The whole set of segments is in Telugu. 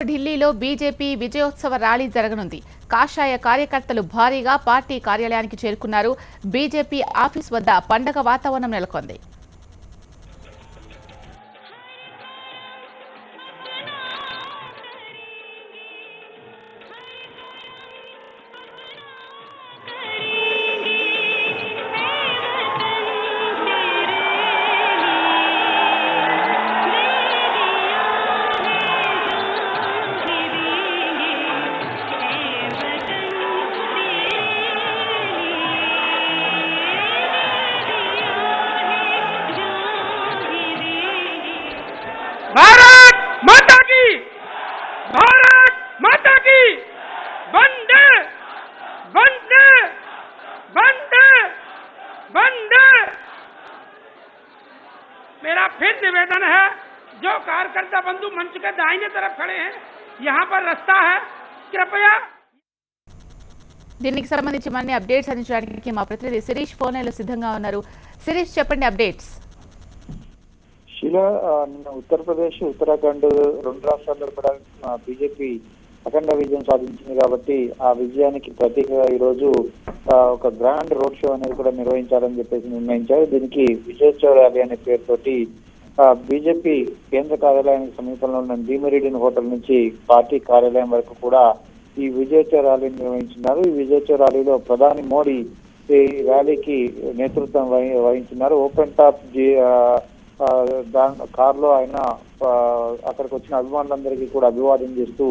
ఢిల్లీలో బీజేపీ విజయోత్సవ ర్యాలీ జరగనుంది. కాషాయ కార్యకర్తలు భారీగా పార్టీ కార్యాలయానికి చేరుకున్నారు. బీజేపీ ఆఫీస్ వద్ద పండగ వాతావరణం నెలకొంది. भारत माता की, भारत माता की, वंदे वंदे वंदे वंदे। मेरा फिर निवेदन है, जो कार्यकर्ता बंधु मंच के दाहिने तरफ खड़े हैं, यहाँ पर रास्ता है, कृपया। దీనికి సంబంధించి మరిన్ని అప్డేట్స్ అందించడానికి మా ప్రతినిధి శిరీష్ ఫోన్ లైన్లో సిద్ధంగా ఉన్నారు. శిరీష్, చెప్పండి అప్డేట్స్. శిలా, నిన్న ఉత్తరప్రదేశ్, ఉత్తరాఖండ్ రెండు రాష్ట్రాల్లో కూడా బీజేపీ అఖండ విజయం సాధించింది కాబట్టి ఆ విజయానికి ప్రతీకగా ఈ రోజు ఒక గ్రాండ్ రోడ్ షో అనేది కూడా నిర్వహించాలని చెప్పేసి నిర్ణయించారు. దీనికి విజయోత్సవ ర్యాలీ అనే పేరుతోటి బీజేపీ కేంద్ర కార్యాలయానికి సమీపంలో ఉన్న భీమరెడ్డిని హోటల్ నుంచి పార్టీ కార్యాలయం వరకు కూడా ఈ విజయోత్సవ ర్యాలీని నిర్వహించున్నారు. ఈ విజయోత్సవ ర్యాలీలో ప్రధాని మోడీ ఈ ర్యాలీకి నేతృత్వం వహించున్నారు. ఓపెన్ టాప్ కారులో ఆయన అక్కడికి వచ్చిన అభిమానులందరికీ కూడా అభివాదం చేస్తూ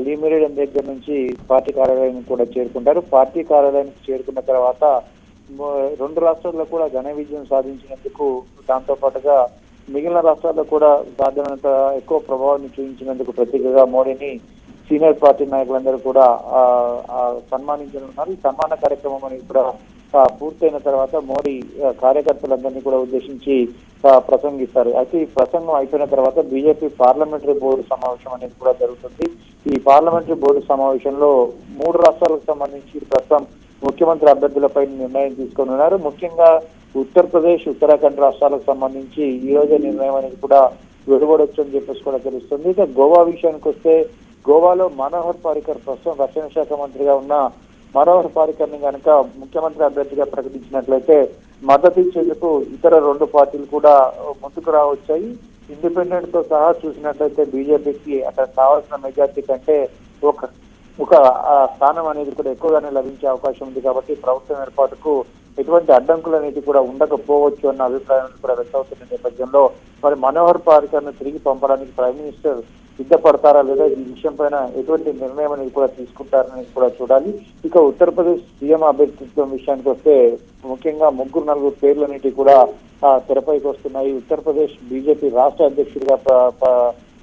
లీమిరేడ్ దగ్గర నుంచి పార్టీ కార్యాలయానికి కూడా చేరుకుంటారు. పార్టీ కార్యాలయానికి చేరుకున్న తర్వాత రెండు రాష్ట్రాల్లో కూడా ఘన విజయం సాధించినందుకు, దాంతో పాటుగా మిగిలిన రాష్ట్రాల్లో కూడా సాధ్యమైనంత ఎక్కువ ప్రభావాన్ని చూపించినందుకు ప్రతీకగా మోడీని సీనియర్ పార్టీ నాయకులందరూ కూడా సన్మానించనున్నారు. ఈ సన్మాన కార్యక్రమం అనేది కూడా పూర్తయిన తర్వాత మోడీ కార్యకర్తలందరినీ కూడా ఉద్దేశించి ప్రసంగిస్తారు. అయితే ఈ ప్రసంగం అయిపోయిన తర్వాత బీజేపీ పార్లమెంటరీ బోర్డు సమావేశం అనేది కూడా జరుగుతుంది. ఈ పార్లమెంటరీ బోర్డు సమావేశంలో మూడు రాష్ట్రాలకు సంబంధించి ప్రస్తుతం ముఖ్యమంత్రి అభ్యర్థులపై నిర్ణయం తీసుకొని ఉన్నారు. ముఖ్యంగా ఉత్తరప్రదేశ్, ఉత్తరాఖండ్ రాష్ట్రాలకు సంబంధించి ఈ రోజే నిర్ణయం అనేది కూడా వెలువడొచ్చు అని చెప్పేసి కూడా తెలుస్తుంది. ఇక గోవా విషయానికి వస్తే, గోవాలో మనోహర్ పారికర్ ప్రస్తుతం రక్షణ శాఖ మంత్రిగా ఉన్న మనోహర్ పారికర్ ని కనుక ముఖ్యమంత్రి అభ్యర్థిగా ప్రకటించినట్లయితే మద్దతు ఇచ్చేందుకు ఇతర రెండు పార్టీలు కూడా ముందుకు రావచ్చాయి. ఇండిపెండెంట్ తో సహా చూసినట్లయితే బీజేపీకి అక్కడ కావాల్సిన మెజార్టీ కంటే ఒక స్థానం అనేది కూడా ఎక్కువగానే లభించే అవకాశం ఉంది. కాబట్టి ప్రభుత్వం ఏర్పాటుకు ఎటువంటి అడ్డంకులు అనేది కూడా ఉండకపోవచ్చు అన్న అభిప్రాయం కూడా వ్యక్తమవుతున్న నేపథ్యంలో మరి మనోహర్ పారికర్ ను తిరిగి పంపడానికి ప్రైమ్ మినిస్టర్ సిద్ధపడతారా లేదా, ఈ విషయం పైన ఎటువంటి నిర్ణయం అనేది కూడా తీసుకుంటారనేది కూడా చూడాలి. ఇక ఉత్తరప్రదేశ్ సీఎం అభ్యర్థిత్వం విషయానికి వస్తే ముఖ్యంగా నలుగురు పేర్లన్నిటి కూడా తెరపైకి వస్తున్నాయి. ఉత్తరప్రదేశ్ బీజేపీ రాష్ట్ర అధ్యక్షుడిగా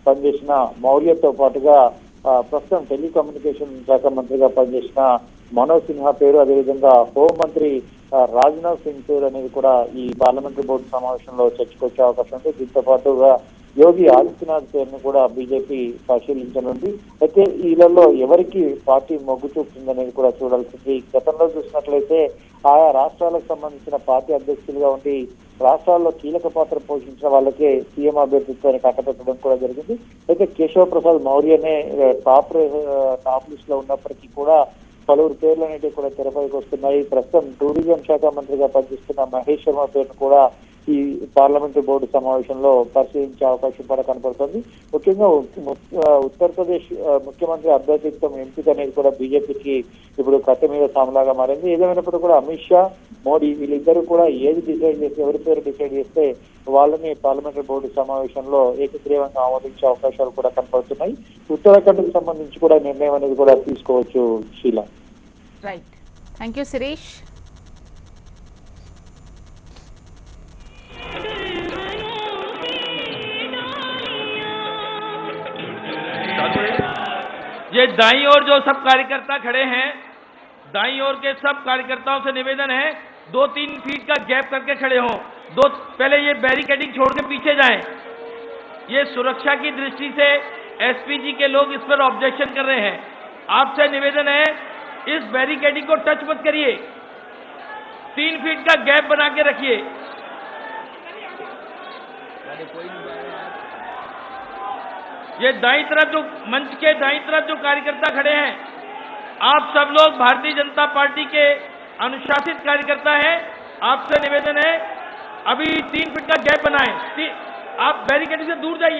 పనిచేసిన మౌర్యతో పాటుగా ప్రస్తుతం టెలికమ్యూనికేషన్ శాఖ మంత్రిగా పనిచేసిన మనోజ్ సిన్హా పేరు, అదేవిధంగా హోంమంత్రి రాజ్నాథ్ సింగ్ పేరు అనేది కూడా ఈ పార్లమెంటరీ బోర్డు సమావేశంలో చర్చకొచ్చే అవకాశం ఉంది. దీంతో పాటుగా యోగి ఆదిత్యనాథ్ పేరును కూడా బీజేపీ పరిశీలించనుంది. అయితే వీళ్ళల్లో ఎవరికి పార్టీ మొగ్గు చూపుతుందనేది కూడా చూడాల్సింది. గతంలో చూసినట్లయితే ఆయా రాష్ట్రాలకు సంబంధించిన పార్టీ అధ్యక్షులుగా ఉండి రాష్ట్రాల్లో కీలక పాత్ర పోషించిన వాళ్ళకే సీఎం అభ్యర్థిత్వాన్ని కట్టబెట్టడం కూడా జరిగింది. అయితే కేశవ ప్రసాద్ మౌర్యనే టాప్ లిస్ట్ లో ఉన్నప్పటికీ కూడా పలువురు పేర్లు అనేవి కూడా తెరపైకి వస్తున్నాయి. ప్రస్తుతం టూరిజం శాఖ మంత్రిగా పనిచేస్తున్న మహేష్ శర్మ పేరును కూడా ఈ పార్లమెంటరీ బోర్డు సమావేశంలో పరిశీలించే అవకాశం కూడా కనపడుతుంది. ముఖ్యంగా ఉత్తరప్రదేశ్ ముఖ్యమంత్రి అభ్యర్థిత్వం ఎంపిక అనేది కూడా బీజేపీకి ఇప్పుడు కత్తి మీద సాములాగా మారింది. ఏదేమైనప్పుడు కూడా అమిత్ షా, మోడీ వీళ్ళిద్దరూ కూడా ఏది డిసైడ్ చేస్తే, ఎవరి పేరు డిసైడ్ చేస్తే వాళ్ళని పార్లమెంటరీ బోర్డు సమావేశంలో ఏకగ్రీవంగా ఆమోదించే అవకాశాలు కూడా కనపడుతున్నాయి. ఉత్తరాఖండ్ కు సంబంధించి కూడా నిర్ణయం అనేది కూడా తీసుకోవచ్చు. Sheela, right, thank you Shirish. ये दाईं ओर जो सब कार्यकर्ता खड़े हैं, दाईं ओर के सब कार्यकर्ताओं से निवेदन है 2-3 फीट का गैप करके खड़े हों। पहले ये बैरिकेडिंग छोड़ के पीछे जाएं। ये सुरक्षा की दृष्टि से एसपीजी के लोग इस पर ऑब्जेक्शन कर रहे हैं। आपसे निवेदन है, इस बैरिकेडिंग को टच मत करिए, 3 फीट का गैप बना के रखिए। ये दाईं तरफ जो मंच के दाईं तरफ जो कार्यकर्ता खड़े हैं, आप सब लोग भारतीय जनता पार्टी के अनुशासित कार्यकर्ता हैं। आपसे निवेदन है, अभी 3 फीट का गैप बनाएं। आप बैरिकेड से दूर जाइए।